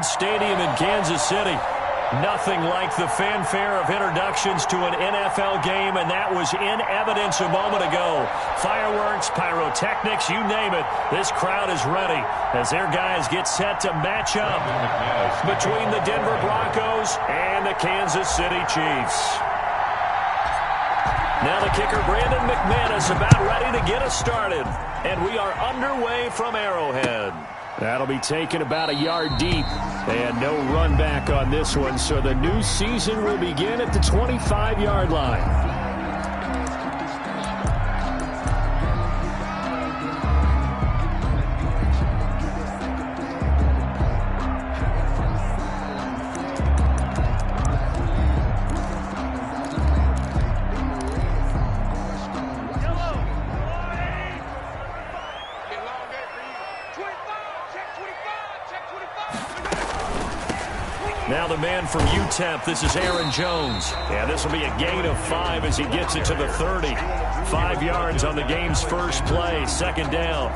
Arrowhead Stadium in Kansas City. Nothing like the fanfare of introductions to an NFL game, and that was in evidence a moment ago. Fireworks, pyrotechnics, you name it. This crowd is ready as their guys get set to match up between the Denver Broncos and the Kansas City Chiefs. Now the kicker, Brandon McManus, about ready to get us started. And we are underway from Arrowhead. That'll be taken about a yard deep. And no run back on this one, so the new season will begin at the 25-yard line. Now the man from UTEP, this is Aaron Jones. Yeah, this will be a gain of 5 as he gets it to the 30. 5 yards on the game's first play, second down.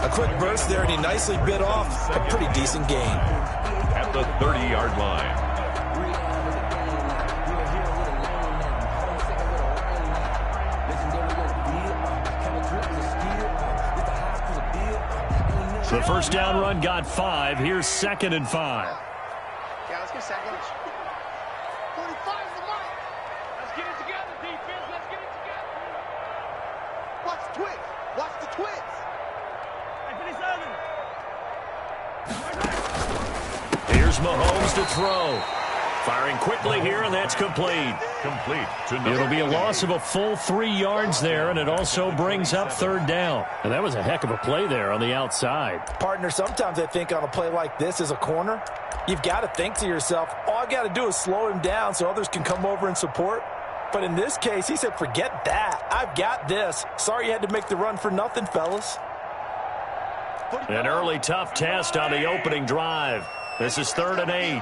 A quick burst there, and he nicely bit off a pretty decent gain. At the 30-yard line. The first down run got 5. Here's 2nd and 5. Let's get second. 45's the mark. Let's get it together, defense. Let's get it together. Watch the twist. Watch the twist. Here's Mahomes to throw. Firing quickly here, and that's complete. Complete. It'll be a loss of a full 3 yards there, and it also brings up 3rd down. And that was a heck of a play there on the outside. Partner, sometimes I think on a play like this as a corner, you've got to think to yourself, all I got to do is slow him down so others can come over and support. But in this case, he said, forget that. I've got this. Sorry you had to make the run for nothing, fellas. An early tough test on the opening drive. This is 3rd and 8.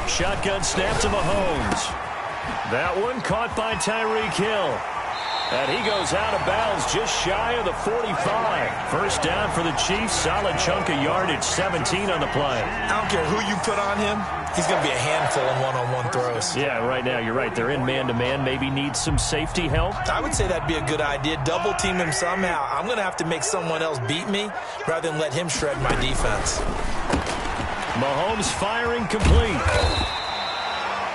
Shotgun snap to Mahomes. That one caught by Tyreek Hill. And he goes out of bounds just shy of the 45. First down for the Chiefs. Solid chunk of yardage, 17 on the play. I don't care who you put on him. He's going to be a handful in one-on-one throws. Yeah, right now, you're right. They're in man-to-man. Maybe need some safety help. I would say that'd be a good idea. Double team him somehow. I'm going to have to make someone else beat me rather than let him shred my defense. Mahomes firing complete.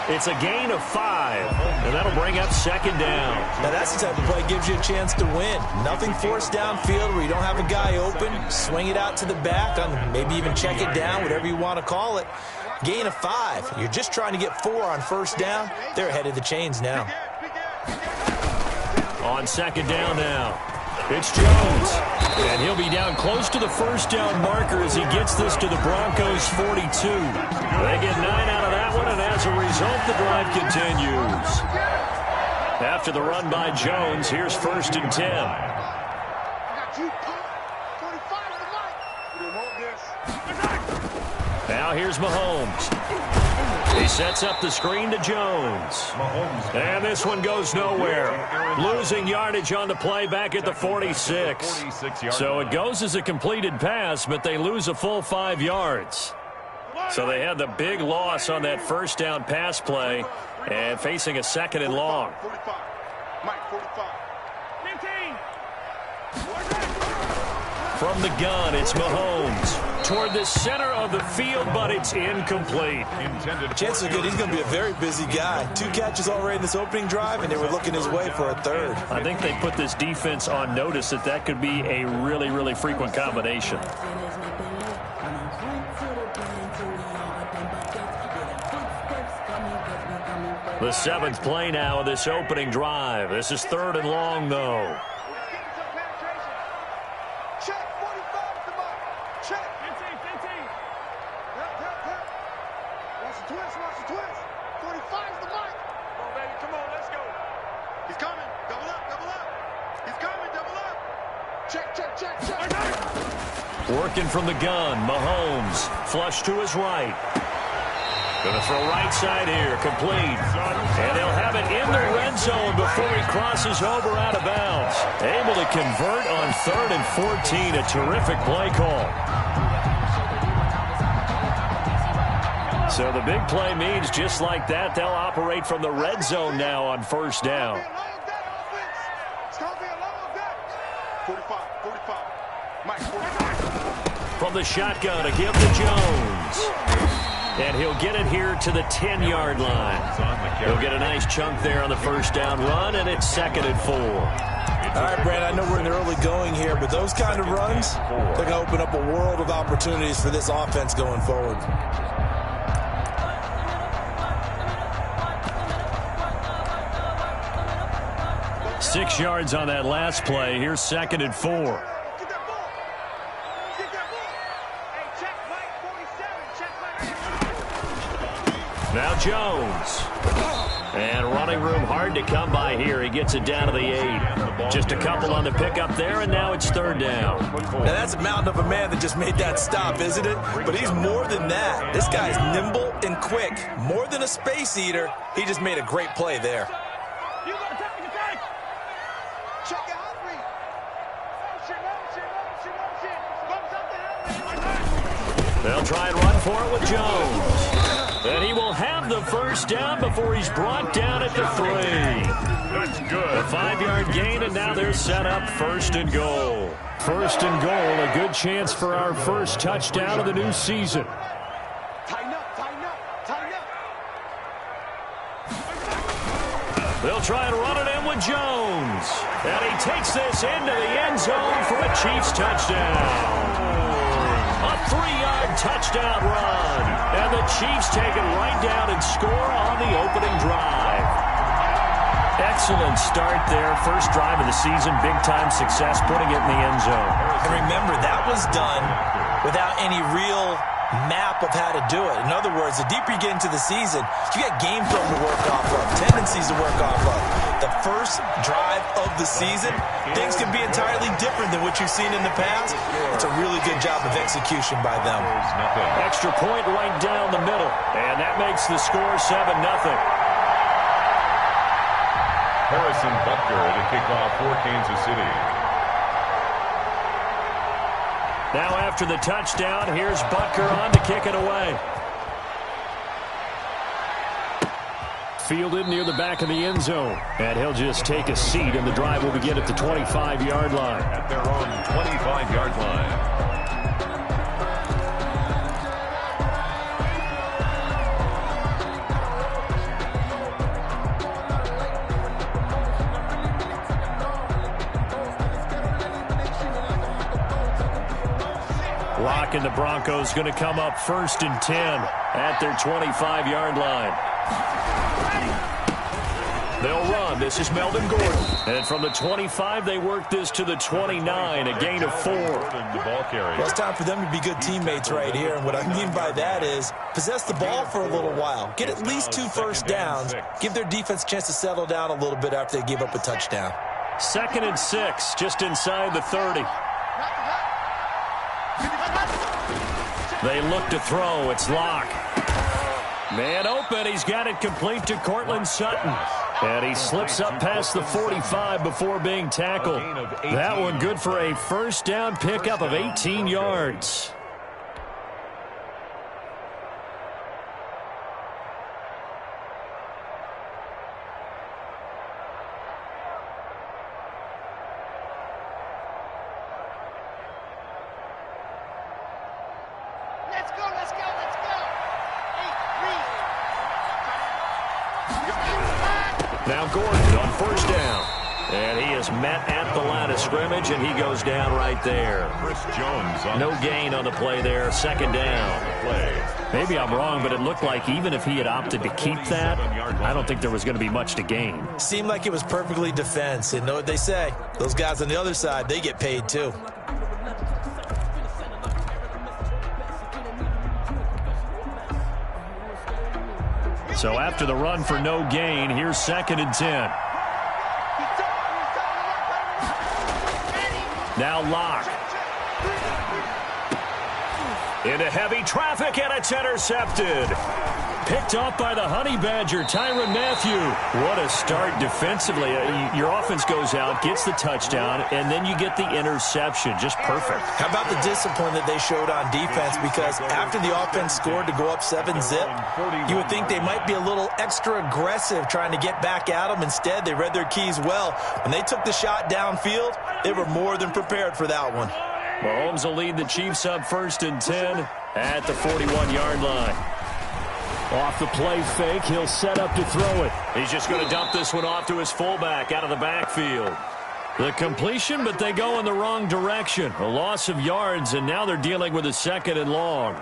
It's a gain of 5, and that'll bring up 2nd down. Now that's the type of play gives you a chance to win. Nothing forced downfield where you don't have a guy open. Swing it out to the back, maybe even check it down, whatever you want to call it. Gain of 5. You're just trying to get 4 on first down. They're ahead of the chains now. On 2nd down now. It's Jones, and he'll be down close to the first down marker as he gets this to the Broncos' 42. They get 9 out of that one, and as a result, the drive continues. After the run by Jones, here's 1st and 10. Now here's Mahomes. He sets up the screen to Jones. And this one goes nowhere. Losing yardage on the play back at the 46. So it goes as a completed pass, but they lose a full 5 yards. So they had the big loss on that first down pass play and facing a 2nd and long. From the gun, it's Mahomes. Toward the center of the field, but it's incomplete. Chances are good he's going to be a very busy guy. 2 catches already in this opening drive, and they were looking his way for a 3rd. I think they put this defense on notice that could be a really, really frequent combination. The 7th play now of this opening drive. This is 3rd and long, though. Working from the gun, Mahomes, flush to his right. Gonna throw right side here, complete. And they'll have it in the red zone before he crosses over out of bounds. Able to convert on 3rd and 14. A terrific play call. So the big play means just like that, they'll operate from the red zone now on 1st down. From the shotgun, a give to Jones. And he'll get it here to the 10-yard line. He'll get a nice chunk there on the 1st down run, and it's 2nd and 4. All right, Brandon, I know we're in the early going here, but those kind of runs, they're going to open up a world of opportunities for this offense going forward. Six yards on that last play. Here's 2nd and 4. Now Jones. And running room hard to come by here. He gets it down to the 8. Just a couple on the pickup there, and now it's 3rd down. Now that's a mountain of a man that just made that stop, isn't it? But he's more than that. This guy's nimble and quick. More than a space eater. He just made a great play there. They'll try and run for it with Jones. And he will have the 1st down before he's brought down at the 3. That's good. A 5-yard gain, and now they're set up 1st and goal. 1st and goal, a good chance for our first touchdown of the new season. They'll try and run it in with Jones. And he takes this into the end zone for a Chiefs touchdown. A 3-yard touchdown run. And the Chiefs take it right down and score on the opening drive. Excellent start there. First drive of the season. Big-time success putting it in the end zone. And remember, that was done without any real map of how to do it. In other words, the deeper you get into the season, you got game film to work off of, tendencies to work off of. The first drive of the season, things can be entirely different than what you've seen in the past. It's a really good job of execution by them. Extra point right down the middle, and that makes the score 7-0. Harrison Butker to kick off for Kansas City. Now after the touchdown, here's Butker on to kick it away. Fielded near the back of the end zone. And he'll just take a seat, and the drive will begin at the 25-yard line. At their own 25-yard line. Lock and the Broncos going to come up 1st and 10 at their 25-yard line. They'll run. This is Melvin Gordon. And from the 25, they work this to the 29, a gain of 4. Well, it's time for them to be good teammates right here. And what I mean by that is possess the ball for a little while. Get at least 2 first downs. Give their defense a chance to settle down a little bit after they give up a touchdown. 2nd and 6, just inside the 30. They look to throw. It's Locke. Man open. He's got it complete to Cortland Sutton. And he slips up past the 45 before being tackled. That one good for a 1st down pickup of 18 yards. Now Gordon on 1st down. And he is met at the line of scrimmage, and he goes down right there. Chris Jones on no gain on the play there. 2nd down. Maybe I'm wrong, but it looked like even if he had opted to keep that, I don't think there was going to be much to gain. Seemed like it was perfectly defense. And know what they say? Those guys on the other side, they get paid too. So after the run for no gain, here's 2nd and 10. Now Locke. Into heavy traffic, and it's intercepted. Picked off by the Honey Badger, Tyrann Mathieu. What a start defensively. Your offense goes out, gets the touchdown, and then you get the interception. Just perfect. How about the discipline that they showed on defense? Because after the offense scored to go up 7-zip, you would think they might be a little extra aggressive trying to get back at them. Instead, they read their keys well. When they took the shot downfield, they were more than prepared for that one. Mahomes will lead the Chiefs up 1st and 10 at the 41-yard line. Off the play fake, he'll set up to throw it. He's just going to dump this one off to his fullback out of the backfield. The completion, but they go in the wrong direction. A loss of yards, and now they're dealing with a 2nd and long.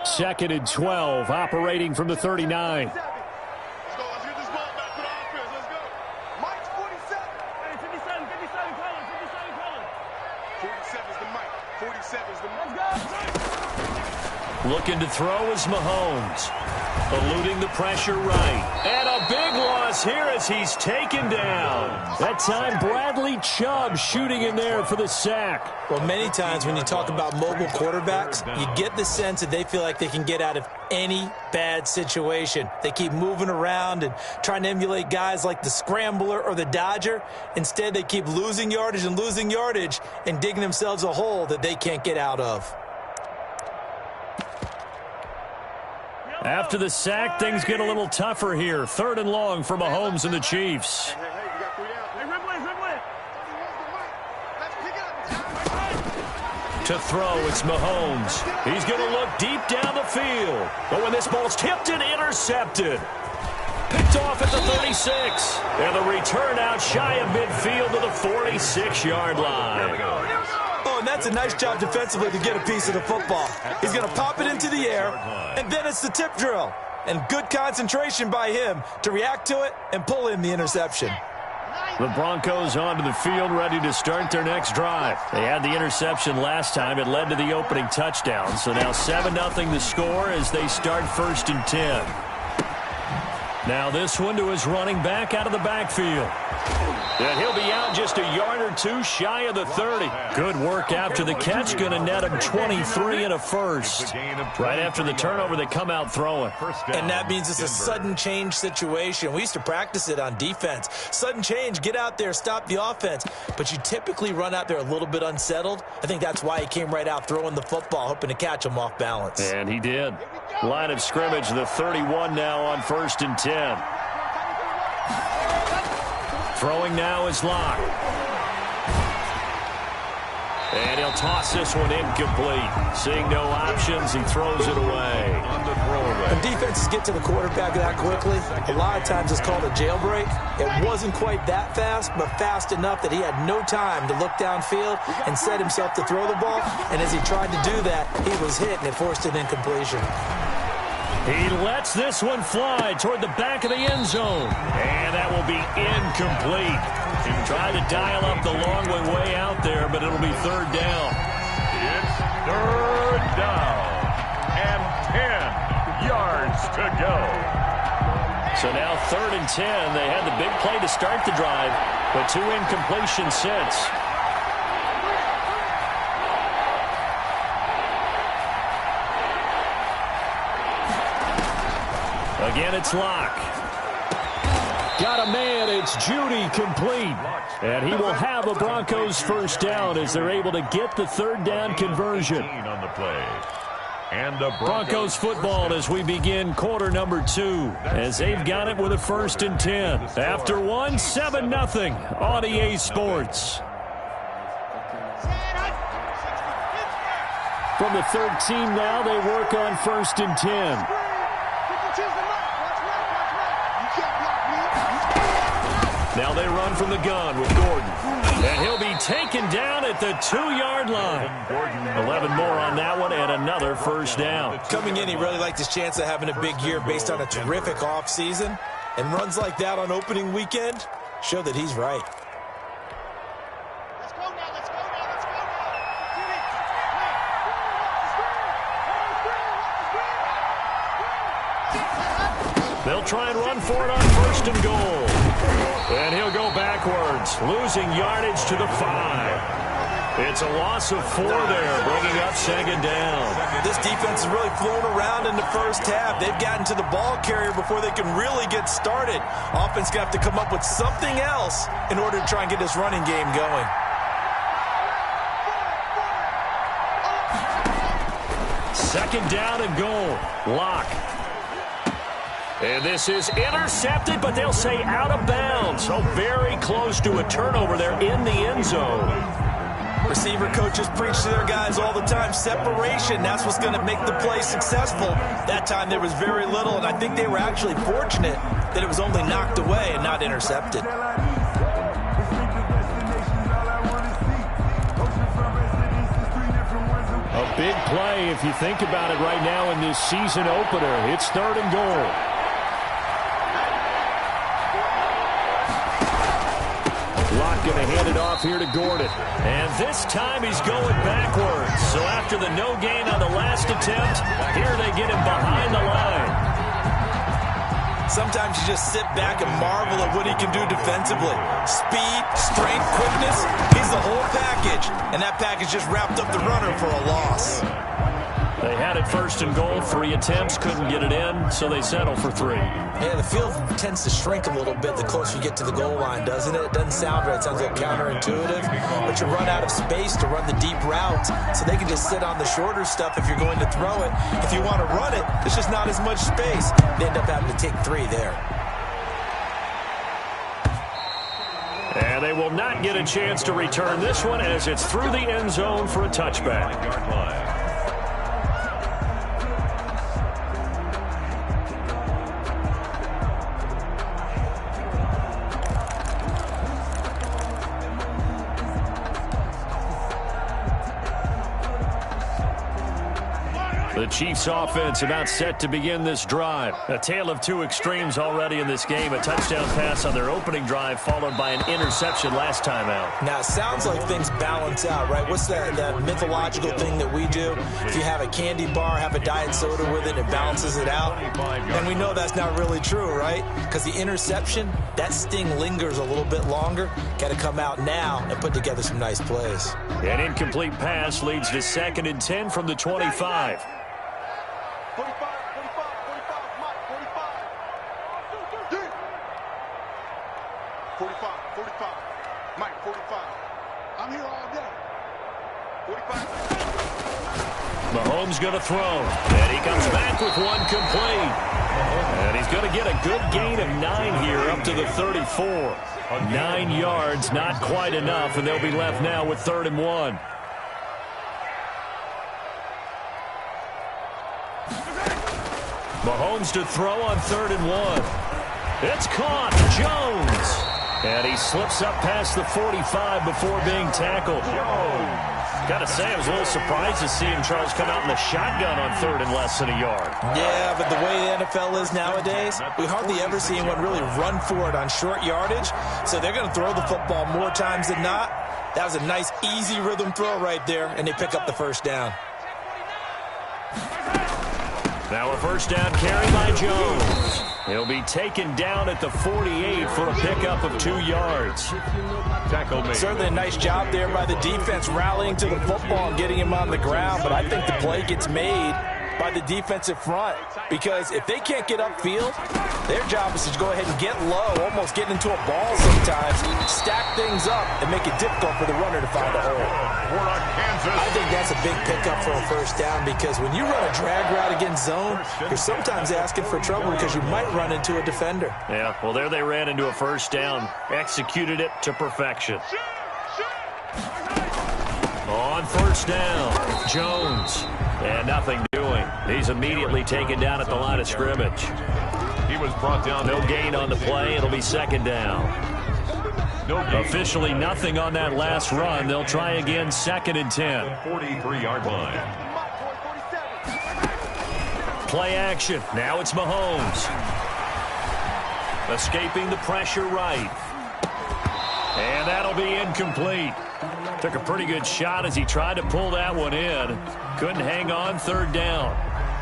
Second and 12, operating from the 39. Looking to throw is Mahomes. Eluding the pressure right. And a big loss here as he's taken down. That time, Bradley Chubb shooting in there for the sack. Well, many times when you talk about mobile quarterbacks, you get the sense that they feel like they can get out of any bad situation. They keep moving around and trying to emulate guys like the Scrambler or the Dodger. Instead, they keep losing yardage and digging themselves a hole that they can't get out of. After the sack, things get a little tougher here. 3rd and long for Mahomes and the Chiefs. To throw, it's Mahomes. He's going to look deep down the field. But when this ball's tipped and intercepted. Picked off at the 36. And the return out shy of midfield to the 46-yard line. Oh, and that's a nice job defensively to get a piece of the football. He's going to pop it into the air, and then it's the tip drill. And good concentration by him to react to it and pull in the interception. The Broncos onto the field, ready to start their next drive. They had the interception last time. It led to the opening touchdown. So now 7-0 the score as they start 1st and 10. Now this one to his running back out of the backfield. And he'll be out just a yard or two shy of the 30. Good work after the catch. Going to net him 23 and a first. Right after the turnover, they come out throwing. And that means it's a sudden change situation. We used to practice it on defense. Sudden change, get out there, stop the offense. But you typically run out there a little bit unsettled. I think that's why he came right out throwing the football, hoping to catch him off balance. And he did. Line of scrimmage, the 31 now on 1st and 10. Throwing now is Locke. And he'll toss this one incomplete. Seeing no options, he throws it away. When defenses get to the quarterback that quickly, a lot of times it's called a jailbreak. It wasn't quite that fast, but fast enough that he had no time to look downfield and set himself to throw the ball. And as he tried to do that, he was hit, and it forced an incompletion. He lets this one fly toward the back of the end zone. And that will be incomplete. Try to dial up the long way out there, but it'll be 3rd down. It's 3rd down and 10 yards to go. So now 3rd and 10. They had the big play to start the drive, but 2 incompletions since. Again, it's Locke. Got a man, it's Judy, complete. And he will have a Broncos 1st down as they're able to get the 3rd down conversion. On the play. And the Broncos football as we begin quarter number 2, as they've got it with a 1st and 10. After 1, 7-0 on EA Sports. From the 13 now, they work on 1st and 10. Now they run from the gun with Gordon. And he'll be taken down at the 2-yard line. 11 more on that one and another 1st down. Coming in, he really liked his chance of having a big year based on a terrific offseason. And runs like that on opening weekend show that he's right. Let's go now, let's go now, let's go now. They'll try and run for it on 1st and goal. And he'll go backwards, losing yardage to the 5. It's a loss of 4 there, bringing up second down. This defense has really flown around in the first half. They've gotten to the ball carrier before they can really get started. Offense going to have to come up with something else in order to try and get this running game going. Second down and goal. Lock. And this is intercepted, but they'll say out of bounds. So very close to a turnover there in the end zone. Receiver coaches preach to their guys all the time. Separation, that's what's going to make the play successful. That time there was very little, and I think they were actually fortunate that it was only knocked away and not intercepted. A big play if you think about it right now in this season opener. It's 3rd and goal. Locke going to hand it off here to Gordon. And this time he's going backwards. So after the no gain on the last attempt, here they get him behind the line. Sometimes you just sit back and marvel at what he can do defensively. Speed, strength, quickness, he's the whole package. And that package just wrapped up the runner for a loss. They had it 1st and goal, 3 attempts, couldn't get it in, so they settle for 3. Yeah, the field tends to shrink a little bit the closer you get to the goal line, doesn't it? It doesn't sound right. It sounds like counterintuitive. But you run out of space to run the deep routes, so they can just sit on the shorter stuff if you're going to throw it. If you want to run it, there's just not as much space. They end up having to take 3 there. And they will not get a chance to return this one as it's through the end zone for a touchback. The Chiefs offense about set to begin this drive. A tale of 2 extremes already in this game. A touchdown pass on their opening drive followed by an interception last time out. Now, it sounds like things balance out, right? What's that mythological thing that we do? If you have a candy bar, have a diet soda with it, it balances it out. And we know that's not really true, right? Because the interception, that sting lingers a little bit longer. Got to come out now and put together some nice plays. An incomplete pass leads to 2nd and 10 from the 25. 45, 45, Mike, 45. 45, 45. Mike, 45. I'm here all day. 45. Mahomes going to throw. And he comes back with one complete. And he's going to get a good gain of 9 here up to the 34. 9 yards, not quite enough, and they'll be left now with 3rd and 1. Mahomes to throw on 3rd and 1. It's caught. Jones. And he slips up past the 45 before being tackled. Got to say, I was a little surprised to see him, Charles, come out in the shotgun on 3rd and less than a yard. Yeah, but the way the NFL is nowadays, we hardly ever see anyone really run for it on short yardage. So they're going to throw the football more times than not. That was a nice, easy rhythm throw right there, and they pick up the 1st down. Now a 1st down carry by Jones. He'll be taken down at the 48 for a pickup of 2 yards. Tackle made. Certainly a nice job there by the defense rallying to the football and getting him on the ground, but I think the play gets made by the defensive front because if they can't get upfield, their job is to go ahead and get low, almost get into a ball sometimes, stack things up, and make it difficult for the runner to find a hole. I think that's a big pickup for a 1st down because when you run a drag route against zone, you're sometimes asking for trouble because you might run into a defender. Yeah, well, there they ran into a 1st down, executed it to perfection. On 1st down, Jones. And nothing doing. He's immediately taken down at the line of scrimmage. He was brought down. No gain on the play. It'll be 2nd down. Officially nothing on that last run. They'll try again 2nd and 10. 43-yard line. Play action. Now it's Mahomes. Escaping the pressure right. And that'll be incomplete. Took a pretty good shot as he tried to pull that one in. Couldn't hang on 3rd down.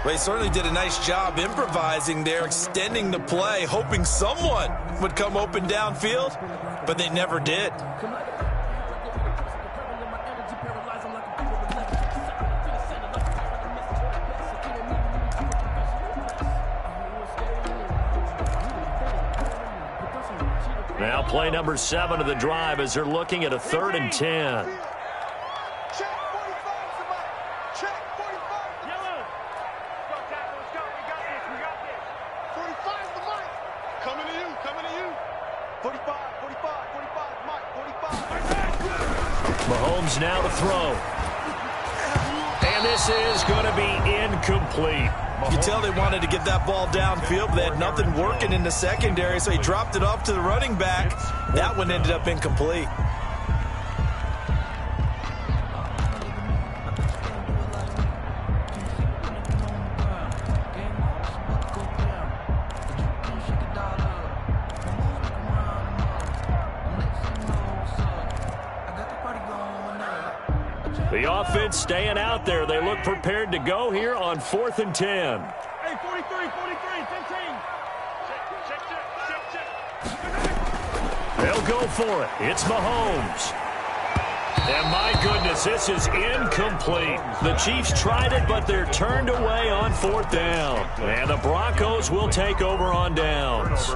Well, he certainly did a nice job improvising there, extending the play, hoping someone would come open downfield, but they never did. Now play number 7 of the drive as they're looking at a 3rd and 10. Mahomes now to throw. And this is going to be incomplete. You tell they wanted to get that ball downfield, but they had nothing working in the secondary, so he dropped it off to the running back. That one ended up incomplete. The offense staying out there. They look prepared to go here on 4th and 10. Hey, 43, 15. They'll go for it. It's Mahomes. And my goodness, this is incomplete. The Chiefs tried it, but they're turned away on 4th down. And the Broncos will take over on downs.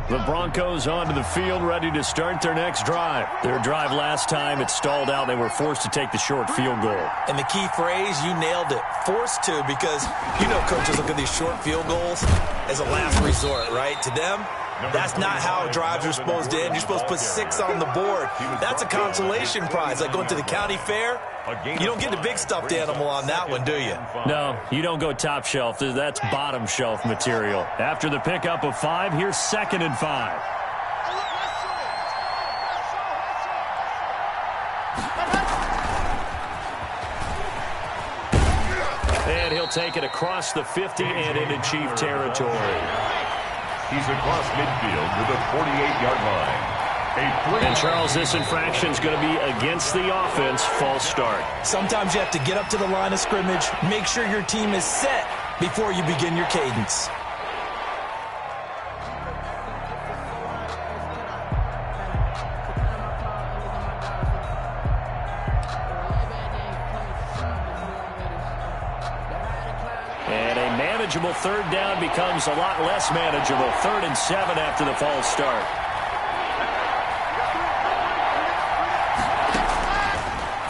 The Broncos onto the field, ready to start their next drive. Their drive last time, it stalled out. They were forced to take the short field goal. And the key phrase, you nailed it, forced to, because you know coaches look at these short field goals as a last resort, right? To them, that's not how drives are supposed to end. You're supposed to put 6 on the board. That's a consolation prize, like going to the county fair. You don't get the big stuffed animal on that one, do you? No, you don't go top shelf. That's bottom shelf material. After the pickup of 5, here's 2nd and 5. And he'll take it across the 50 and into Chief territory. He's across midfield to the 48-yard line. And, Charles, this infraction is going to be against the offense. False start. Sometimes you have to get up to the line of scrimmage, make sure your team is set before you begin your cadence. And a manageable 3rd down becomes a lot less manageable. 3rd and 7 after the false start.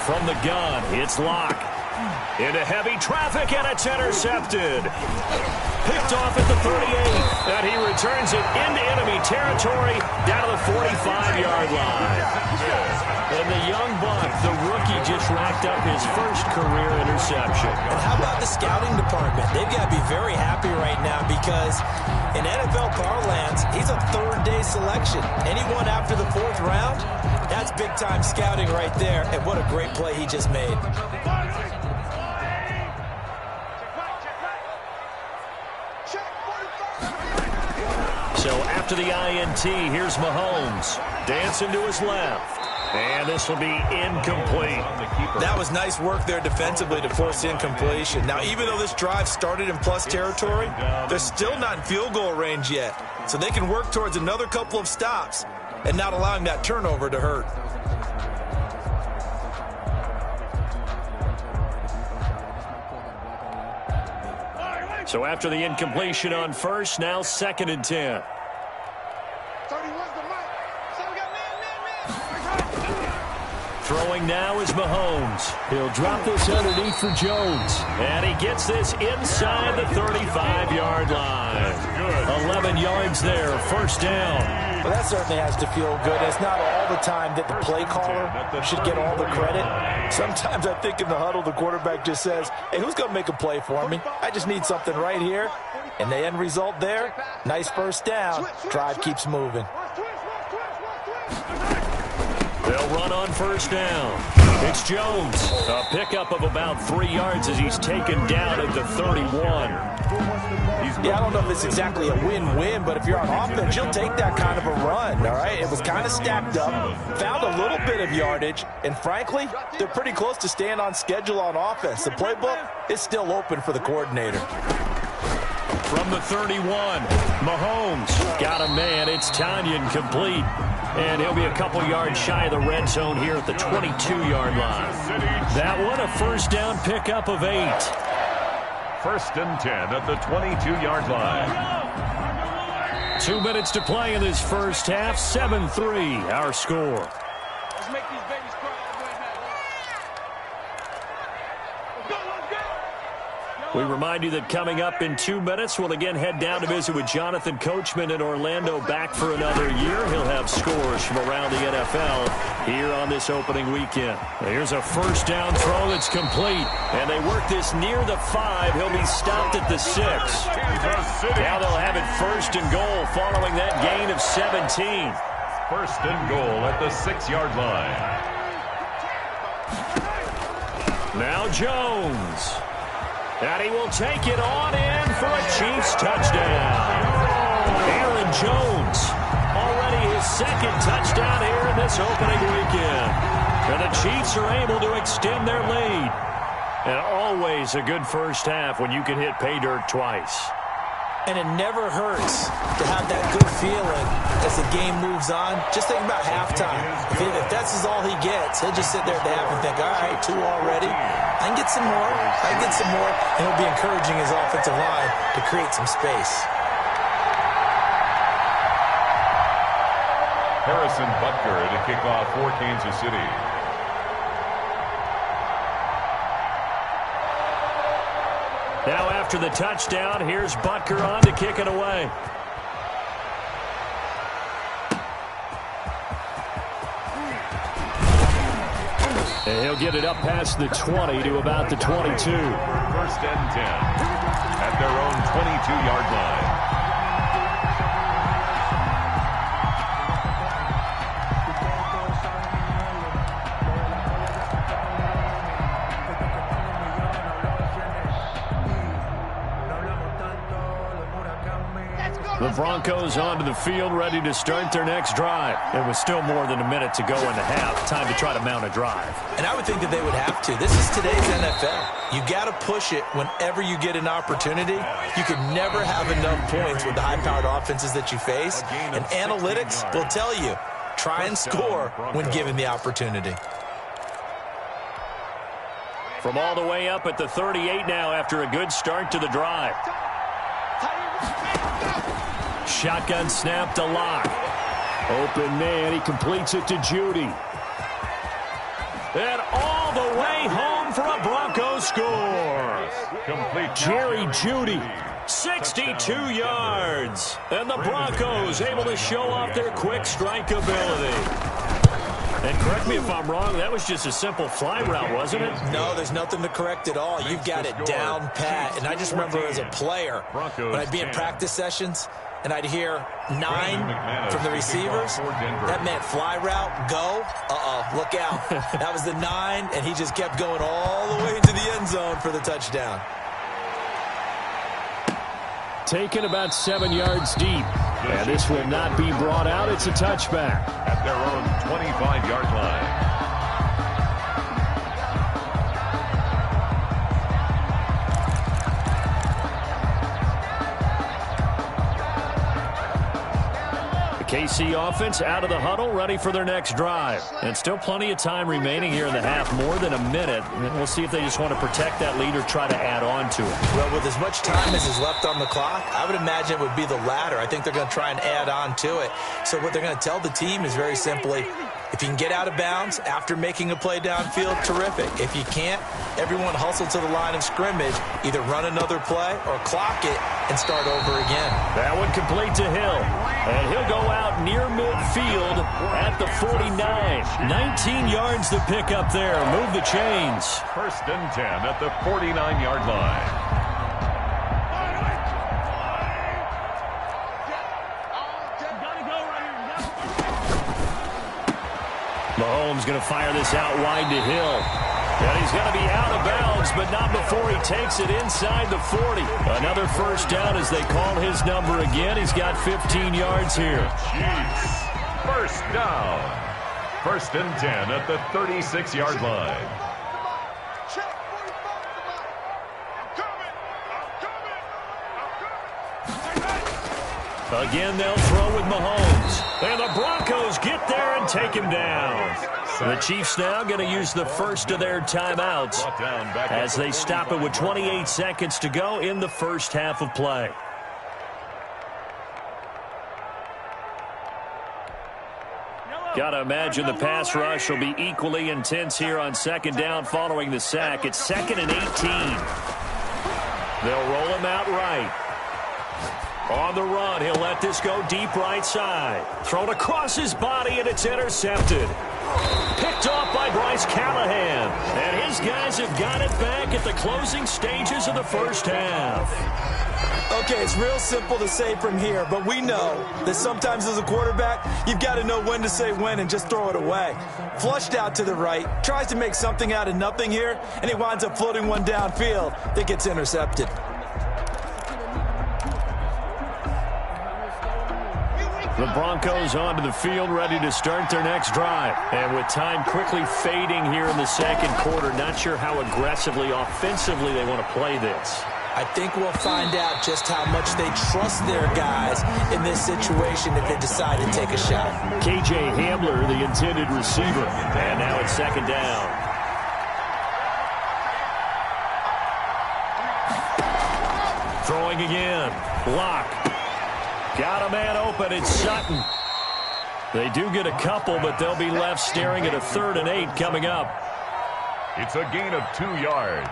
From the gun, it's Locke. Into heavy traffic, and it's intercepted. Picked off at the 38, and he returns it into enemy territory down to the 45-yard line. And the young buck, the rookie, just racked up his first career interception. And how about the scouting department? They've got to be very happy right now because in NFL parlance, he's a 3rd-day selection. Anyone after the 4th round, that's big-time scouting right there. And what a great play he just made. So after the INT, here's Mahomes. Dancing to his left. And this will be incomplete. That was nice work there defensively to force incompletion. Now, even though this drive started in plus territory, they're still not in field goal range yet. So they can work towards another couple of stops and not allowing that turnover to hurt. So after the incompletion on 1st, now 2nd and 10. Throwing now is Mahomes. He'll drop this underneath for Jones. And he gets this inside the 35-yard line. 11 yards there, 1st down. Well, that certainly has to feel good. It's not all the time that the play caller should get all the credit. Sometimes I think in the huddle, the quarterback just says, hey, who's going to make a play for me? I just need something right here. And the end result there, nice 1st down. Drive keeps moving. They'll run on 1st down. It's Jones. A pickup of about 3 yards as he's taken down at the 31. Yeah, I don't know if it's exactly a win-win, but if you're on offense, you'll take that kind of a run, all right? It was kind of stacked up, found a little bit of yardage, and frankly, they're pretty close to staying on schedule on offense. The playbook is still open for the coordinator. From the 31, Mahomes got a man. It's Tanyan complete. And he'll be a couple yards shy of the red zone here at the 22-yard line. That one, a first down pickup of 8. 1st and 10 at the 22-yard line. 2 minutes to play in this first half. 7-3, our score. Let's make these babies cry. We remind you that coming up in 2 minutes, we'll again head down to visit with Jonathan Coachman in Orlando, back for another year. He'll have scores from around the NFL here on this opening weekend. Here's a first down throw that's complete, and they work this near the 5. He'll be stopped at the 6. Now they'll have it 1st and goal following that gain of 17. 1st and goal at the 6-yard line. Now Jones. And he will take it on in for a Chiefs touchdown. Aaron Jones, already his 2nd touchdown here in this opening weekend. And the Chiefs are able to extend their lead. And always a good first half when you can hit pay dirt twice. And it never hurts to have that good feeling as the game moves on. Just think about halftime. If that's all he gets, he'll just sit there at the half and think, all right, 2 already. I can get some more. I can get some more. And he'll be encouraging his offensive line to create some space. Harrison Butker to kick off for Kansas City. Now after the touchdown, here's Butker on to kick it away. And he'll get it up past the 20 to about the 22. 1st and 10 at their own 22-yard line. The Broncos onto the field, ready to start their next drive. It was still more than a minute to go in the half. Time to try to mount a drive. And I would think that they would have to. This is today's NFL. You got to push it whenever you get an opportunity. You could never have enough points with the high-powered offenses that you face. And analytics will tell you, try and score when given the opportunity. From all the way up at the 38 now after a good start to the drive. Shotgun snap to Locke. Open man, he completes it to Judy. And all the way home for a Broncos score. Jerry Judy, 62 yards. And the Broncos able to show off their quick strike ability. And correct me if I'm wrong, that was just a simple fly route, wasn't it? No, there's nothing to correct at all. You've got it down pat. And I just remember as a player, when I'd be in practice sessions, and I'd hear 9 from the receivers. That meant fly route, go. Look out. That was the 9, and he just kept going all the way into the end zone for the touchdown. Taken about 7 yards deep. And this will not be brought out. It's a touchback. At their own 25-yard line. KC offense out of the huddle, ready for their next drive. And still plenty of time remaining here in the half, more than a minute. And we'll see if they just want to protect that lead or try to add on to it. Well, with as much time as is left on the clock, I would imagine it would be the latter. I think they're going to try and add on to it. So what they're going to tell the team is very simply, if you can get out of bounds after making a play downfield, terrific. If you can't, everyone hustle to the line of scrimmage, either run another play or clock it and start over again. That one complete to Hill. And he'll go out near midfield at the 49. 19 yards to pick up there. Move the chains. 1st and 10 at the 49-yard line. Mahomes going to fire this out wide to Hill. And he's going to be out of bounds, but not before he takes it inside the 40. Another first down as they call his number again. He's got 15 yards here. Jeez. First down. 1st and 10 at the 36-yard line. Again, they'll throw with Mahomes. And the Broncos get there and take him down. The Chiefs now going to use the first of their timeouts as they stop it with 28 seconds to go in the first half of play. Got to imagine the pass rush will be equally intense here on 2nd down following the sack. It's 2nd and 18. They'll roll him out right. On the run, he'll let this go deep right side. Thrown across his body, and it's intercepted. Picked off by Bryce Callahan. And his guys have got it back at the closing stages of the first half. Okay, it's real simple to say from here, but we know that sometimes as a quarterback, you've got to know when to say when and just throw it away. Flushed out to the right, tries to make something out of nothing here, and he winds up floating one downfield that gets intercepted. The Broncos onto the field, ready to start their next drive. And with time quickly fading here in the 2nd quarter, not sure how aggressively, offensively they want to play this. I think we'll find out just how much they trust their guys in this situation if they decide to take a shot. K.J. Hamler, the intended receiver. And now it's 2nd down. Throwing again. Lock. Got a man open. It's Sutton. They do get a couple, but they'll be left staring at a 3rd and 8 coming up. It's a gain of 2 yards.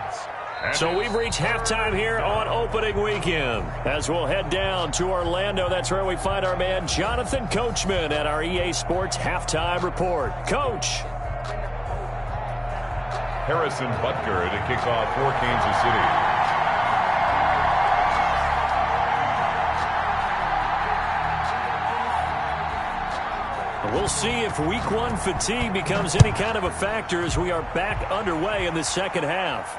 So we've reached halftime here on opening weekend. As we'll head down to Orlando, that's where we find our man Jonathan Coachman at our EA Sports Halftime Report. Coach. Harrison Butker to kick off for Kansas City. We'll see if Week 1 fatigue becomes any kind of a factor as we are back underway in the 2nd half.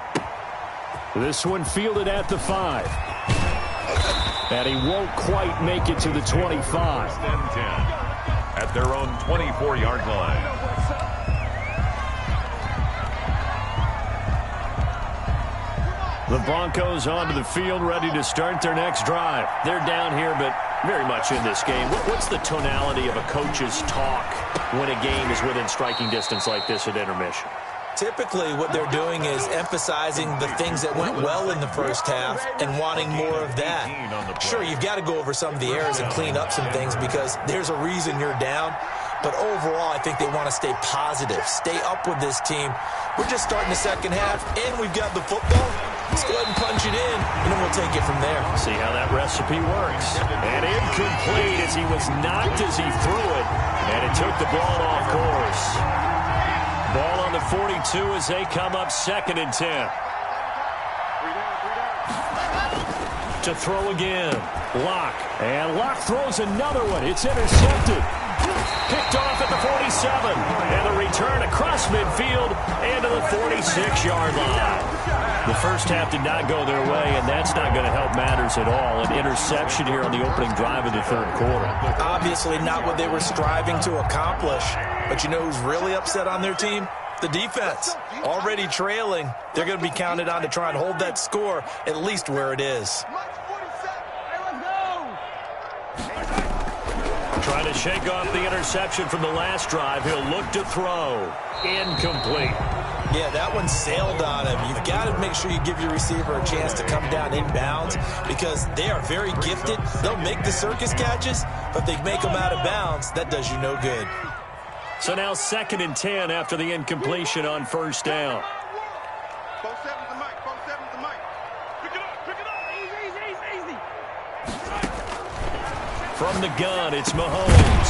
This one fielded at the 5. And he won't quite make it to the 25. 1st and 10 at their own 24-yard line. The Broncos onto the field, ready to start their next drive. They're down here, but very much in this game. What's the tonality of a coach's talk when a game is within striking distance like this at intermission? Typically, what they're doing is emphasizing the things that went well in the first half and wanting more of that. Sure, you've got to go over some of the errors and clean up some things because there's a reason you're down. But overall, I think they want to stay positive, stay up with this team. We're just starting the 2nd half, and we've got the football. Let's go ahead and punch it in, and then we'll take it from there. See how that recipe works. And incomplete as he was knocked as he threw it. And it took the ball off course. Ball on the 42 as they come up 2nd and 10. To throw again. Lock. And Lock throws another one. It's intercepted. Picked off at the 47. And the return across midfield and to the 46-yard line. The first half did not go their way, and that's not going to help matters at all. An interception here on the opening drive of the 3rd quarter. Obviously not what they were striving to accomplish. But you know who's really upset on their team? The defense. Already trailing. They're going to be counted on to try and hold that score at least where it is. Trying to shake off the interception from the last drive. He'll look to throw. Incomplete. Yeah, that one sailed on him. You've got to make sure you give your receiver a chance to come down inbounds because they are very gifted. They'll make the circus catches, but if they make them out of bounds, that does you no good. So now 2nd and 10 after the incompletion on 1st down. From the gun, it's Mahomes.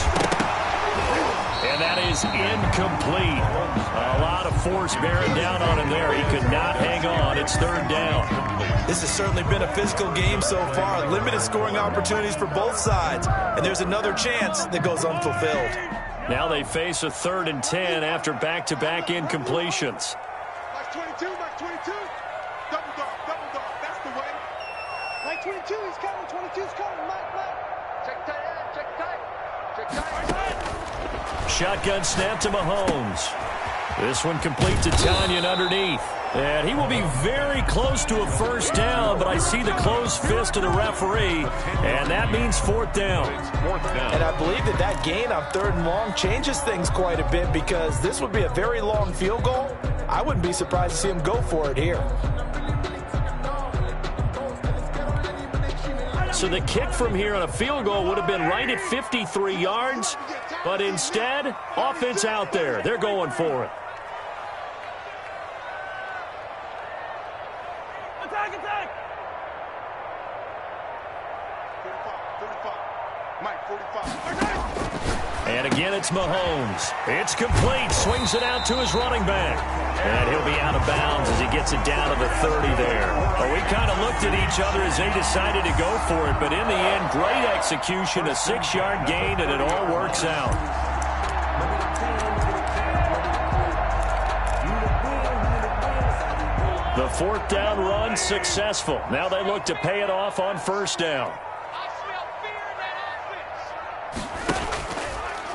And that is incomplete. A lot of force bearing down on him there. He could not hang on. It's 3rd down. This has certainly been a physical game so far. Limited scoring opportunities for both sides. And there's another chance that goes unfulfilled. Now they face a 3rd and 10 after back-to-back incompletions. 22. Double dog, double dog. That's the way. Like 22, he's coming. 22's coming. Mike. Check tight end. Check tight. Check tight. Shotgun snap to Mahomes. This one complete to Tanyan underneath. And he will be very close to a first down, but I see the closed fist of the referee, and that means fourth down. And I believe that gain on 3rd and long changes things quite a bit, because this would be a very long field goal. I wouldn't be surprised to see him go for it here. So the kick from here on a field goal would have been right at 53 yards, but instead, offense out there. They're going for it. Attack! 45. Mike, 45. And again, it's Mahomes. It's complete. Swings it out to his running back. And he'll be out of bounds as he gets it down to the 30 there. Well, we kind of looked at each other as they decided to go for it. But in the end, great execution, a 6-yard gain, and it all works out. The 4th down run successful. Now they look to pay it off on 1st down.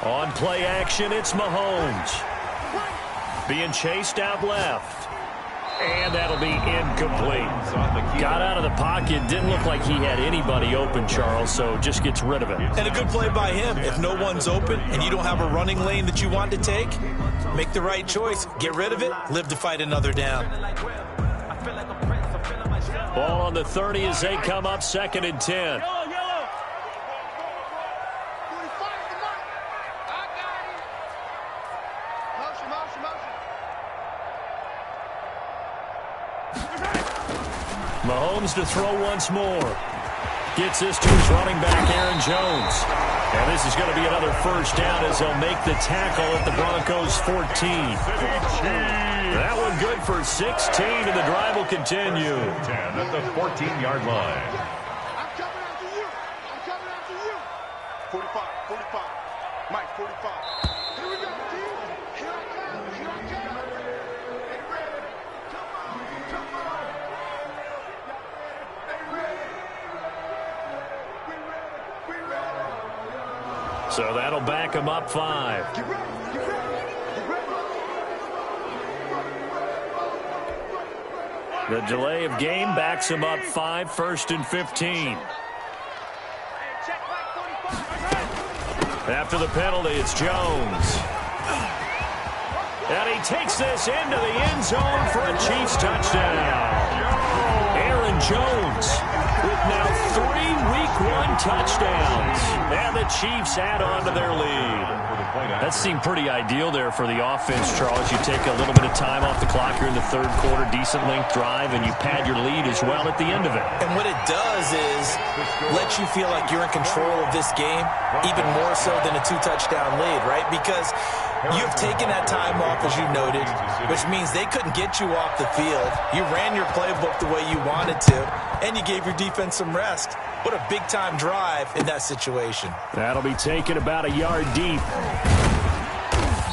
On play action, it's Mahomes. Being chased out left. And that'll be incomplete. Got out of the pocket. Didn't look like he had anybody open, Charles, so just gets rid of it. And a good play by him. If no one's open and you don't have a running lane that you want to take, make the right choice. Get rid of it. Live to fight another down. Ball on the 30 as they come up 2nd and 10. Mahomes to throw once more. Gets this to his running back, Aaron Jones. And this is going to be another first down as they'll make the tackle at the Broncos' 14. That one good for 16, and the drive will continue. 10 at the 14-yard line. I'm coming after you. 45. Mike, 45. Here we go, team. Here I come. Get ready. Come on. We ready. So that'll back him up 5. Get ready. The delay of game backs him up 5, 1st and 15. After the penalty, it's Jones. And he takes this into the end zone for a Chiefs touchdown. Aaron Jones with now 3 Week 1 touchdowns. And the Chiefs add on to their lead. That seemed pretty ideal there for the offense, Charles. You take a little bit of time off the clock here in the 3rd quarter, decent length drive, and you pad your lead as well at the end of it. And what it does is let you feel like you're in control of this game, even more so than a 2-touchdown lead, right? Because you've taken that time off, as you noted, which means they couldn't get you off the field. You ran your playbook the way you wanted to, and you gave your defense some rest. What a big-time drive in that situation. That'll be taken about a yard deep.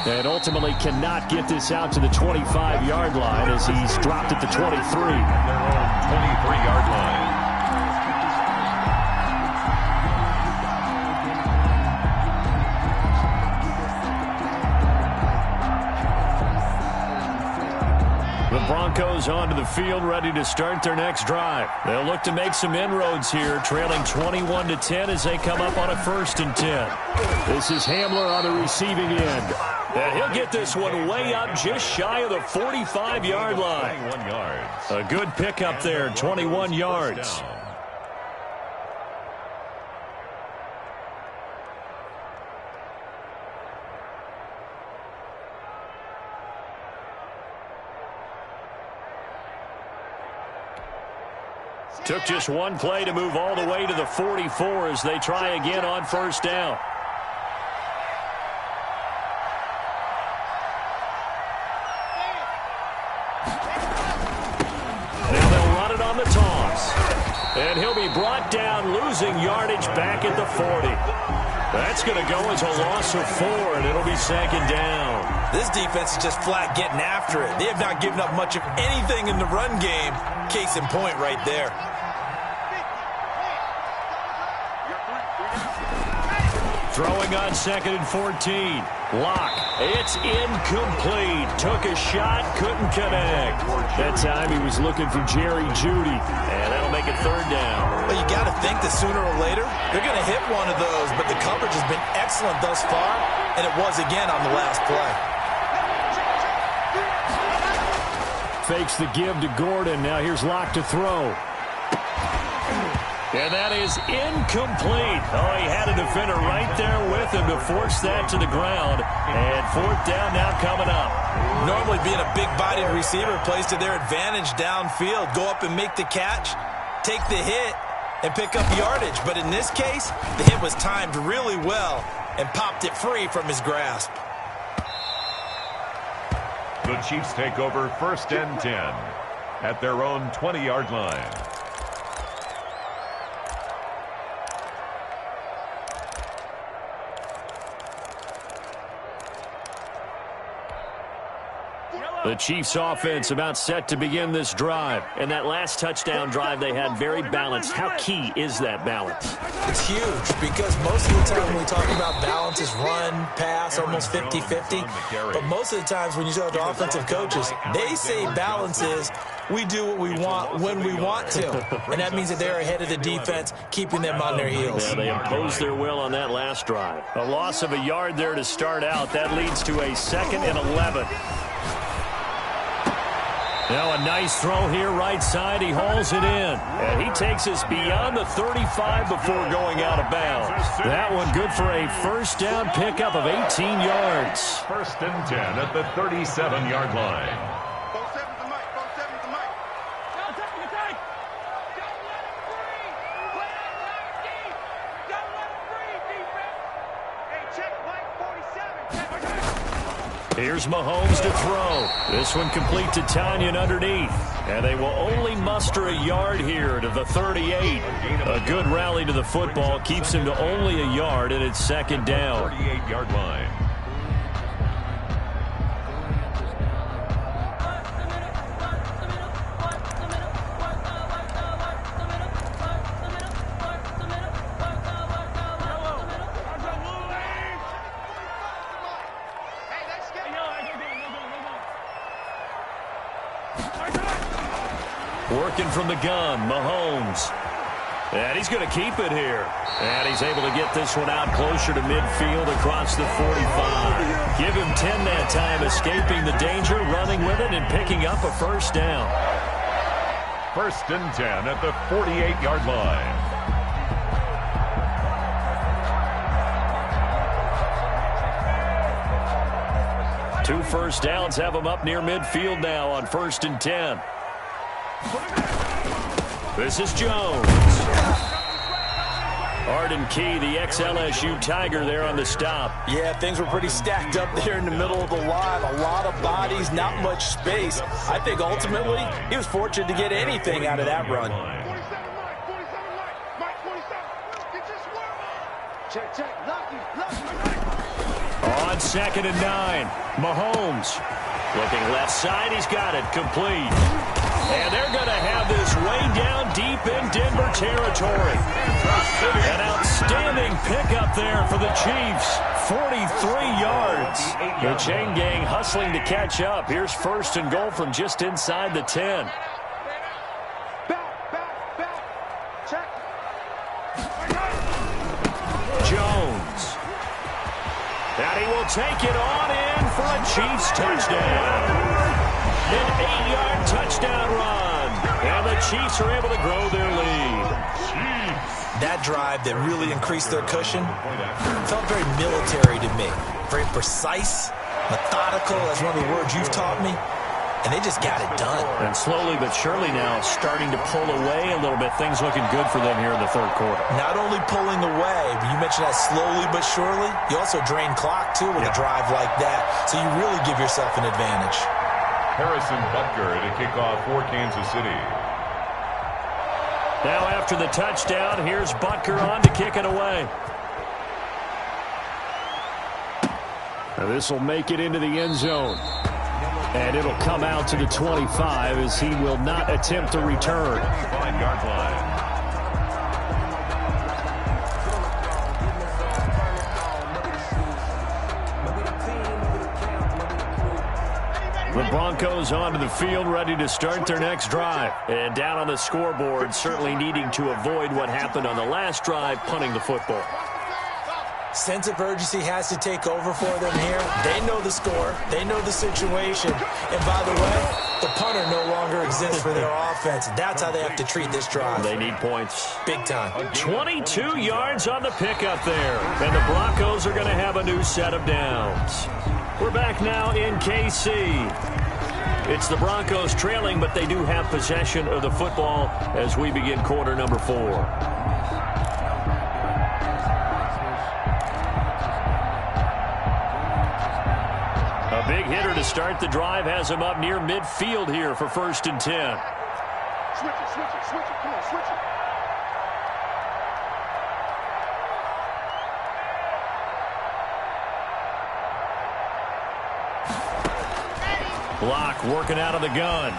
And ultimately cannot get this out to the 25-yard line as he's dropped at the 23. Their own 23-yard line. The Broncos onto the field, ready to start their next drive. They'll look to make some inroads here, trailing 21-10 as they come up on a 1st and 10. This is Hamler on the receiving end. And he'll get this one way up just shy of the 45-yard line. 21 yards. A good pickup there, 21 yards. Took just one play to move all the way to the 44 as they try again on 1st down. Now they'll run it on the toss. And he'll be brought down, losing yardage back at the 40. That's going to go as a loss of 4, and it'll be second down. This defense is just flat getting after it. They have not given up much of anything in the run game. Case in point right there. Throwing on 2nd and 14. Lock. It's incomplete. Took a shot, couldn't connect. That time he was looking for Jerry Jeudy, and that'll make it 3rd down. Well, you got to think that sooner or later they're going to hit one of those, but the coverage has been excellent thus far, and it was again on the last play. Fakes the give to Gordon. Now here's Lock to throw. And that is incomplete. Oh, he had a defender right there with him to force that to the ground. And 4th down now coming up. Normally being a big-bodied receiver plays to their advantage downfield. Go up and make the catch, take the hit, and pick up yardage. But in this case, the hit was timed really well and popped it free from his grasp. The Chiefs take over 1st and 10 at their own 20-yard line. The Chiefs offense about set to begin this drive. And that last touchdown drive they had very balanced. How key is that balance? It's huge because most of the time when we talk about balance is run, pass, almost 50-50. But most of the times when you talk to offensive coaches, they say balance is we do what we want when we want to. And that means that they're ahead of the defense, keeping them on their heels. Yeah, they imposed their will on that last drive. A loss of a yard there to start out. That leads to a 2nd and 11. Now a nice throw here right side. He hauls it in. And he takes us beyond the 35 before going out of bounds. That one good for a 1st down pickup of 18 yards. 1st and 10 at the 37-yard line. Here's Mahomes to throw. This one complete to Tanyan underneath. And they will only muster a yard here to the 38. A good rally to the football keeps him to only a yard, and it's 2nd down. 38-yard line. Working from the gun, Mahomes. And he's going to keep it here. And he's able to get this one out closer to midfield across the 45. Give him 10 that time, escaping the danger, running with it, and picking up a 1st down. 1st and 10 at the 48-yard line. Two 1st downs have him up near midfield now on 1st and 10. This is Jones. Arden Key, the ex-LSU Tiger there on the stop. Yeah, things were pretty stacked up there in the middle of the line. A lot of bodies, not much space. I think ultimately he was fortunate to get anything out of that run. On 2nd and 9, Mahomes. Looking left side, he's got it, complete. And they're going to have this way down deep in Denver territory. An outstanding pickup there for the Chiefs. 43 yards. The chain gang hustling to catch up. Here's 1st and goal from just inside the 10. Jones. And he will take it on in for a Chiefs touchdown. An 8-yard touchdown run. And the Chiefs are able to grow their lead. That drive that really increased their cushion felt very military to me. Very precise, methodical. That's one of the words you've taught me. And they just got it done. And slowly but surely now starting to pull away a little bit. Things looking good for them here in the 3rd quarter. Not only pulling away, but you mentioned that slowly but surely. You also drain clock, too, with a drive like that. So you really give yourself an advantage. Harrison Butker to kick off for Kansas City. Now after the touchdown, here's Butker on to kick it away. This will make it into the end zone. And it'll come out to the 25 as he will not attempt to return. 5-yard line. The Broncos onto the field, ready to start their next drive. And down on the scoreboard, certainly needing to avoid what happened on the last drive, punting the football. Sense of urgency has to take over for them here. They know the score. They know the situation. And by the way, the punter no longer exists for their offense. That's how they have to treat this drive. They need points. Big time. 22 yards on the pickup there. And the Broncos are going to have a new set of downs. We're back now in KC. It's the Broncos trailing, but they do have possession of the football as we begin quarter number 4. A big hitter to start the drive has him up near midfield here for 1st and 10. Switch it, switch it, switch it. Come on, switch it. Block working out of the gun.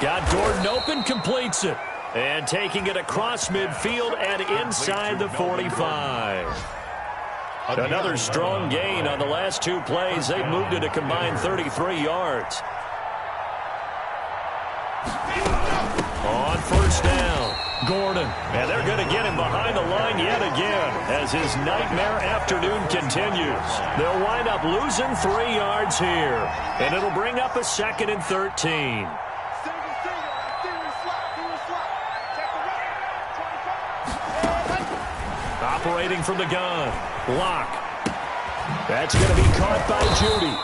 Got Gordon open, completes it. And taking it across midfield and inside the 45. Another strong gain on the last 2 plays. They've moved it a combined 33 yards. On 1st down, Gordon. And they're going to get him behind the line yet again as his nightmare afternoon continues. They'll wind up losing 3 yards here. And it'll bring up a 2nd and 13. Operating from the gun. Lock. That's going to be caught by Judy.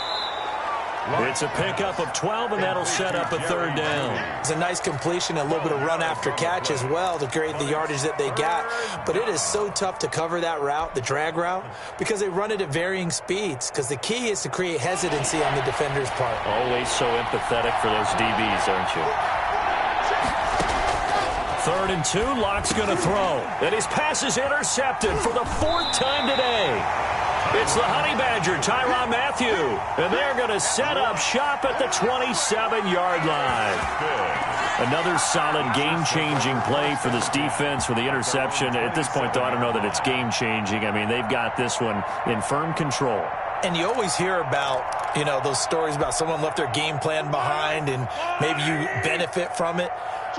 It's a pickup of 12, and that'll set up a 3rd down. It's a nice completion, a little bit of run after catch as well to create the yardage that they got. But it is so tough to cover that route, the drag route, because they run it at varying speeds. Because the key is to create hesitancy on the defender's part. Always so empathetic for those DBs, aren't you? 3rd and 2, Lock's going to throw. And his pass is intercepted for the 4th time today. It's the Honey Badger, Tyrann Mathieu. And they're going to set up shop at the 27-yard line. Another solid game-changing play for this defense with the interception. At this point, though, I don't know that it's game-changing. I mean, they've got this one in firm control. And you always hear about, those stories about someone left their game plan behind and maybe you benefit from it.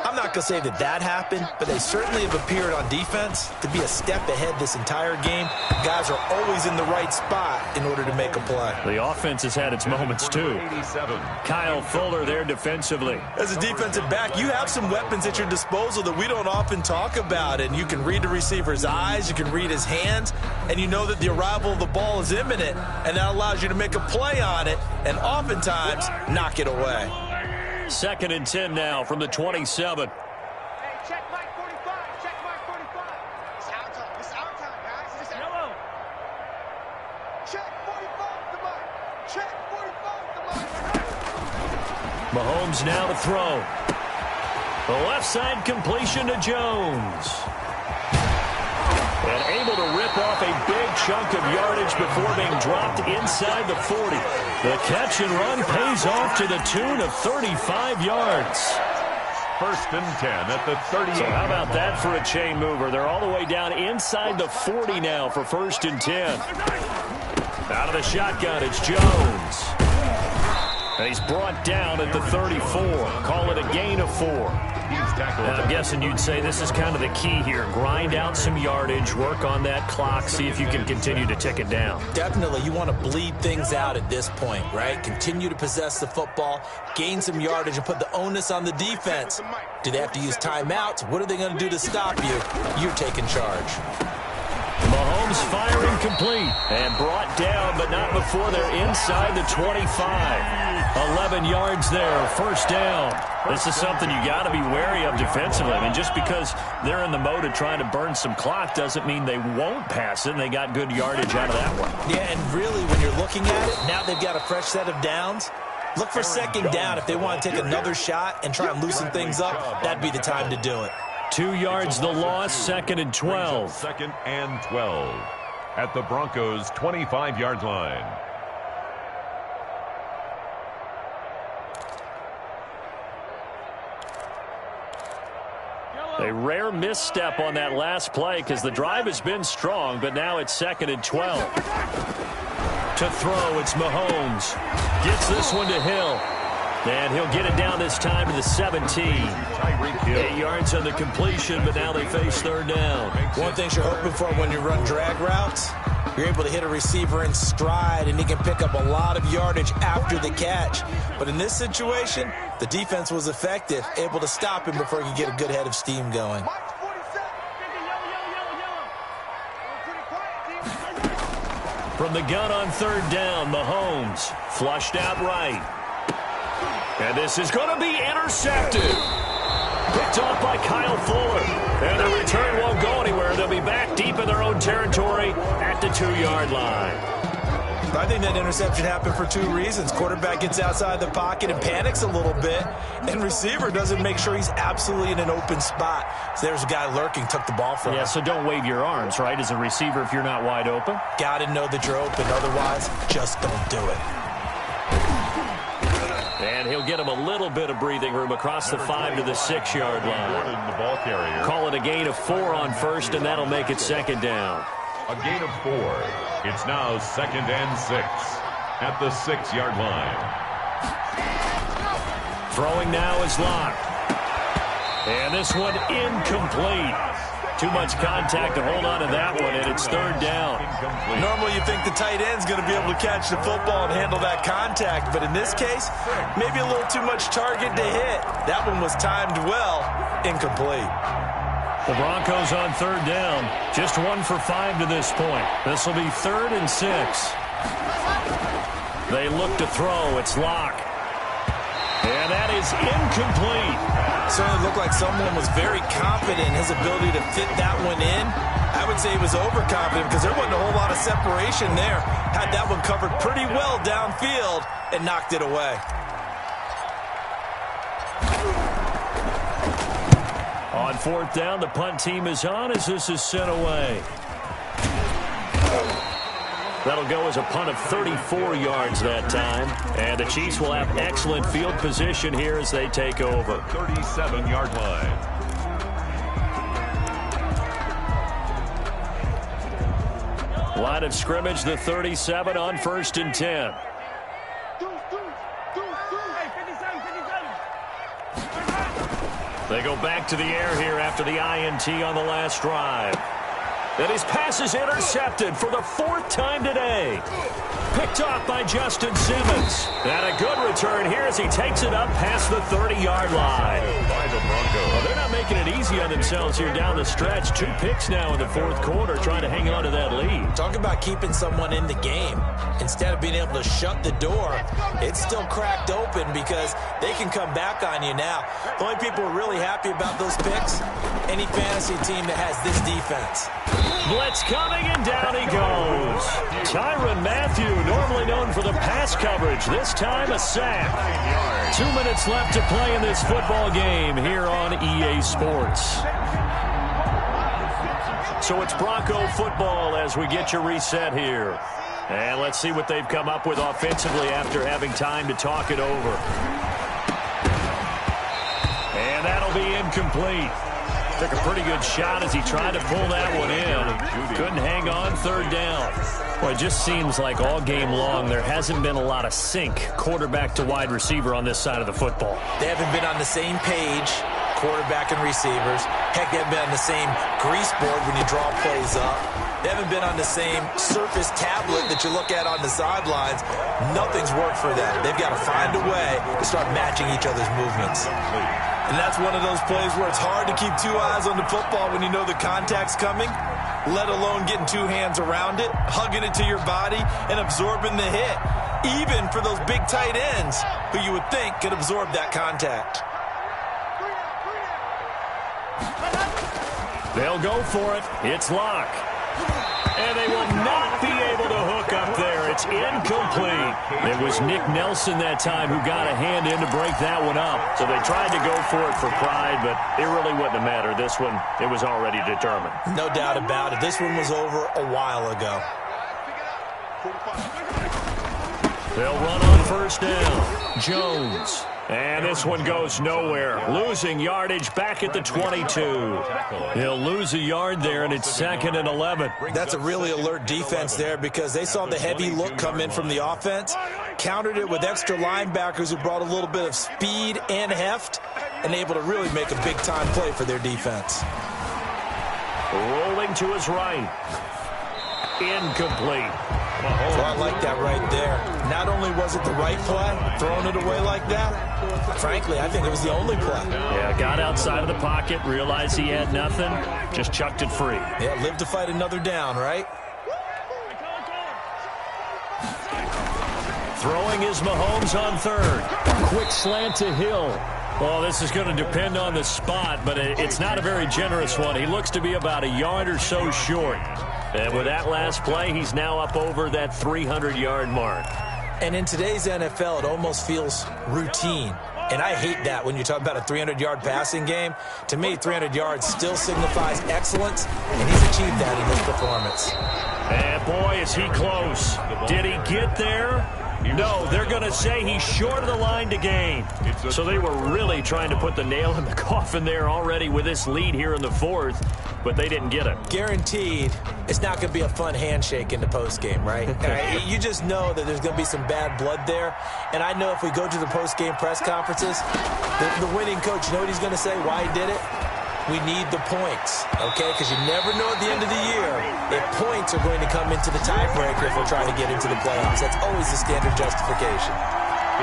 I'm not going to say that happened, but they certainly have appeared on defense to be a step ahead this entire game. Guys are always in the right spot in order to make a play. The offense has had its moments, too. Kyle Fuller there defensively. As a defensive back, you have some weapons at your disposal that we don't often talk about, and you can read the receiver's eyes, you can read his hands, and you know that the arrival of the ball is imminent, and that allows you to make a play on it and oftentimes knock it away. 2nd and 10 now from the 27. Hey, check Mike 45. Check Mike 45. It's our time. It's our time, guys. It's yellow. Check 45 the Mike. Check 45 the Mike. Mahomes now to throw. The left side completion to Jones. And able to rip off a big chunk of yardage before being dropped inside the 40. The catch and run pays off to the tune of 35 yards. 1st and 10 at the 38. So how about that for a chain mover? They're all the way down inside the 40 now for 1st and 10. Out of the shotgun, it's Jones. And he's brought down at the 34. Call it a gain of 4. And I'm guessing you'd say this is kind of the key here. Grind out some yardage, work on that clock, see if you can continue to tick it down. Definitely. You want to bleed things out at this point, right? Continue to possess the football, gain some yardage, and put the onus on the defense. Do they have to use timeouts? What are they going to do to stop you? You're taking charge. Mahomes firing complete and brought down, but not before they're inside the 25. 11 yards there, 1st down. This is something you got to be wary of defensively. I mean, just because they're in the mode of trying to burn some clock doesn't mean they won't pass it, and they got good yardage out of that one. Yeah, and really, when you're looking at it, now they've got a fresh set of downs. Look for 2nd down. If they want to take another shot and try and loosen things up, that'd be the time to do it. 2 yards the loss, 2nd and 12. 2nd and 12. at the Broncos' 25-yard line. A rare misstep on that last play because the drive has been strong, but now it's 2nd and 12. To throw, it's Mahomes. Gets this one to Hill. And he'll get it down this time to the 17. 8 yards on the completion, but now they face 3rd down. One thing you're hoping for when you run drag routes, you're able to hit a receiver in stride, and he can pick up a lot of yardage after the catch. But in this situation, the defense was effective, able to stop him before he could get a good head of steam going. From the gun on 3rd down, Mahomes flushed out right. And this is going to be intercepted. Picked off by Kyle Fuller. And the return won't go anywhere. They'll be back deep in their own territory at the 2-yard line. I think that interception happened for 2 reasons. Quarterback gets outside the pocket and panics a little bit, and receiver doesn't make sure he's absolutely in an open spot. So there's a guy lurking, took the ball from him. Yeah, so don't wave your arms, right, as a receiver if you're not wide open. Got to know that you're open. Otherwise, just don't do it. And he'll get him a little bit of breathing room across the 5 to the 6-yard line. Call it a gain of 4 on 1st, and that'll make it 2nd down. A gain of 4. It's now 2nd and 6 at the 6-yard line. Throwing now is locked. And this one incomplete. Too much contact to hold on to that one, and it's 3rd down. Normally you think the tight end's going to be able to catch the football and handle that contact, but in this case, maybe a little too much target to hit. That one was timed well, incomplete. The Broncos on 3rd down, just 1 for 5 to this point. This will be 3rd and 6. They look to throw. It's Locke. And that is incomplete. Certainly looked like someone was very confident in his ability to fit that one in. I would say he was overconfident because there wasn't a whole lot of separation there. Had that one covered pretty well downfield and knocked it away. On 4th down, the punt team is on as this is sent away. That'll go as a punt of 34 yards that time. And the Chiefs will have excellent field position here as they take over. 37-yard line. Line of scrimmage, the 37 on 1st and 10. They go back to the air here after the INT on the last drive. And his pass is intercepted for the 4th time today. Picked off by Justin Simmons. And a good return here as he takes it up past the 30-yard line. By the Broncos. Well, they're not making it easy on themselves here down the stretch. 2 picks now in the 4th quarter trying to hang on to that lead. Talk about keeping someone in the game. Instead of being able to shut the door, it's still cracked open because they can come back on you now. The only people who are really happy about those picks, any fantasy team that has this defense. Blitz coming, and down he goes. Tyrann Mathieu, normally known for the pass coverage, this time a sack. 2 minutes left to play in this football game here on EA Sports. So it's Bronco football as we get you reset here. And let's see what they've come up with offensively after having time to talk it over. And that'll be incomplete. Took a pretty good shot as he tried to pull that one in. Couldn't hang on, 3rd down. Well, it just seems like all game long there hasn't been a lot of sync quarterback to wide receiver on this side of the football. They haven't been on the same page, quarterback and receivers. Heck, they haven't been on the same grease board when you draw plays up. They haven't been on the same surface tablet that you look at on the sidelines. Nothing's worked for them. They've got to find a way to start matching each other's movements. And that's one of those plays where it's hard to keep 2 eyes on the football when you know the contact's coming, let alone getting 2 hands around it, hugging it to your body, and absorbing the hit, even for those big tight ends who you would think could absorb that contact. They'll go for it. It's Locke. And they will not be able to hook up there. It's incomplete. It was Nick Nelson that time who got a hand in to break that one up. So they tried to go for it for pride, but it really wouldn't have mattered. This one, it was already determined. No doubt about it. This one was over a while ago. They'll run on first down. Jones. And this one goes nowhere. Losing yardage back at the 22. He'll lose a yard there, and it's 2nd and 11. That's a really alert defense there because they saw the heavy look come in from the offense, countered it with extra linebackers who brought a little bit of speed and heft, and able to really make a big-time play for their defense. Rolling to his right. Incomplete. So I like that right there. Not only was it the right play, throwing it away like that, frankly, I think it was the only play. Yeah, got outside of the pocket, realized he had nothing, just chucked it free. Yeah, live to fight another down, right? Throwing is Mahomes on third. Quick slant to Hill. Well, this is going to depend on the spot, but it's not a very generous one. He looks to be about a yard or so short. And with that last play, he's now up over that 300-yard mark. And in today's NFL, it almost feels routine. And I hate that when you talk about a 300-yard passing game. To me, 300 yards still signifies excellence, and he's achieved that in this performance. And boy, is he close. Did he get there? No, they're going to say he's short of the line to gain. So they were really trying to put the nail in the coffin there already with this lead here in the 4th, but they didn't get it. Guaranteed, it's not going to be a fun handshake in the postgame, right? You just know that there's going to be some bad blood there. And I know if we go to the postgame press conferences, the winning coach, you know what he's going to say, why he did it? We need the points, okay? Because you never know at the end of the year if points are going to come into the tiebreaker if we're trying to get into the playoffs. That's always the standard justification.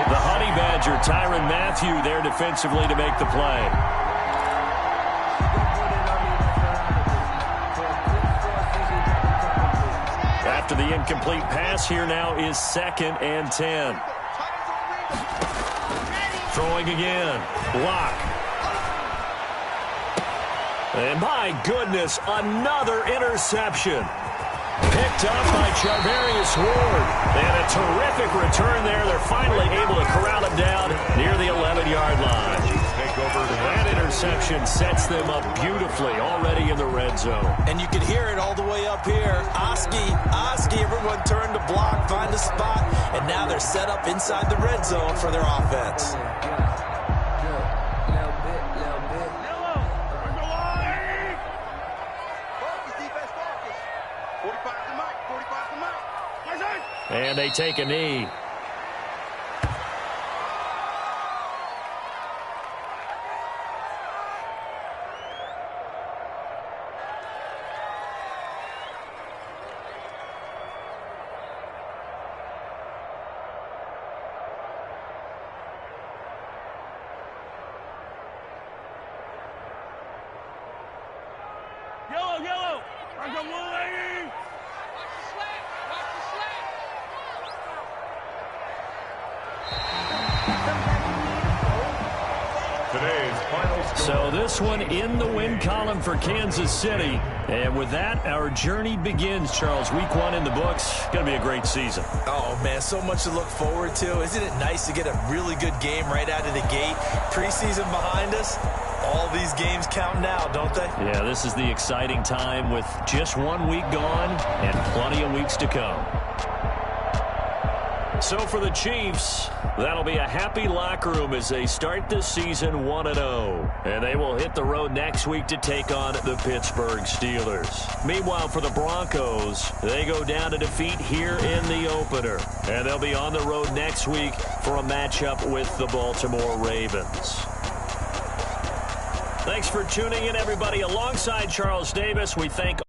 The Honey Badger, Tyrann Mathieu, there defensively to make the play. After the incomplete pass, here now is 2nd and 10. Throwing again. Block. And my goodness, another interception. Picked up by Charvarius Ward. And a terrific return there. They're finally able to corral him down near the 11-yard line. That interception sets them up beautifully already in the red zone. And you can hear it all the way up here. Oski, everyone turned to block, find a spot, and now they're set up inside the red zone for their offense. And they take a knee. Yellow. I got one lady. Today's final score. So this one in the win column for Kansas City. And with that, our journey begins, Charles. Week 1 in the books. Going to be a great season. Oh, man, so much to look forward to. Isn't it nice to get a really good game right out of the gate? Preseason behind us. All these games count now, don't they? Yeah, this is the exciting time with just 1 week gone and plenty of weeks to come. So for the Chiefs, that'll be a happy locker room as they start this season 1-0. And they will hit the road next week to take on the Pittsburgh Steelers. Meanwhile, for the Broncos, they go down to defeat here in the opener. And they'll be on the road next week for a matchup with the Baltimore Ravens. Thanks for tuning in, everybody. Alongside Charles Davis, we thank